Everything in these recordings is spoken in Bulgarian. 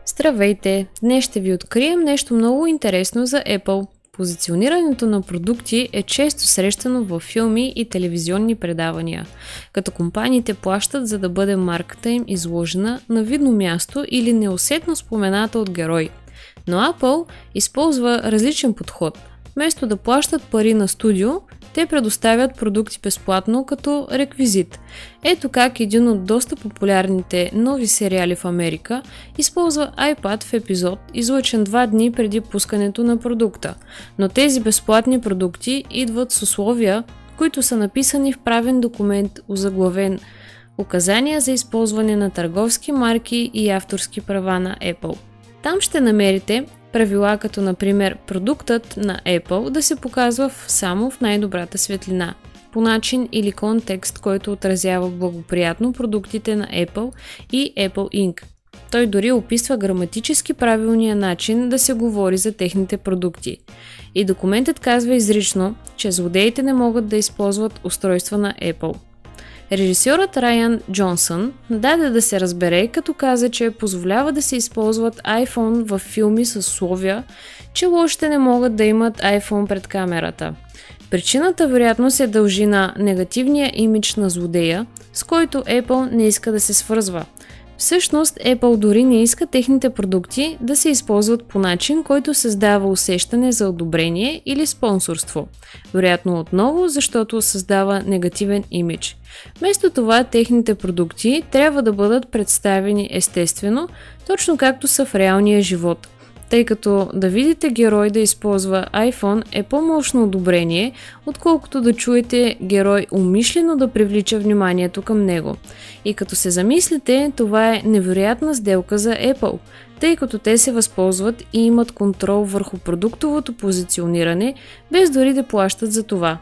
Здравейте! Днес ще ви открием нещо много интересно за Apple. Позиционирането на продукти е често срещано във филми и телевизионни предавания, като компаниите плащат, за да бъде марката им изложена на видно място или неусетно спомената от герой. Но Apple използва различен подход. Вместо да плащат пари на студио, те предоставят продукти безплатно като реквизит. Ето как един от доста популярните нови сериали в Америка използва iPad в епизод, излъчен 2 дни преди пускането на продукта. Но тези безплатни продукти идват с условия, които са написани в правен документ, озаглавен "Указания за използване на търговски марки и авторски права на Apple". Там ще намерите правила като например продуктът на Apple да се показва само в най-добрата светлина, по начин или контекст, който отразява благоприятно продуктите на Apple и Apple Inc. Той дори описва граматически правилния начин да се говори за техните продукти. И документът казва изрично, че злодеите не могат да използват устройства на Apple. Режисьорът Райан Джонсън даде да се разбере, като каза, че позволява да се използват iPhone в филми с условия, че лошите не могат да имат iPhone пред камерата. Причината вероятно се дължи на негативния имидж на злодея, с който Apple не иска да се свързва. Всъщност, Apple дори не иска техните продукти да се използват по начин, който създава усещане за одобрение или спонсорство. Вероятно отново, защото създава негативен имидж. Вместо това, техните продукти трябва да бъдат представени естествено, точно както са в реалния живот. Тъй като да видите герой да използва iPhone е по-мощно одобрение, отколкото да чуете герой умишлено да привлича вниманието към него. И като се замислите, това е невероятна сделка за Apple, тъй като те се възползват и имат контрол върху продуктовото позициониране, без дори да плащат за това.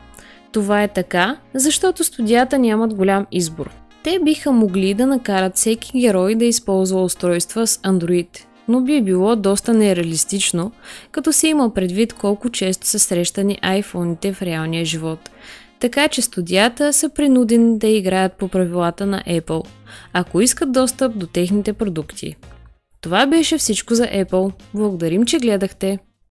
Това е така, защото студията нямат голям избор. Те биха могли да накарат всеки герой да използва устройства с Android, но би било доста нереалистично, като се има предвид колко често са срещани iPhone-ите в реалния живот. Така че студията са принудени да играят по правилата на Apple, ако искат достъп до техните продукти. Това беше всичко за Apple. Благодарим, че гледахте!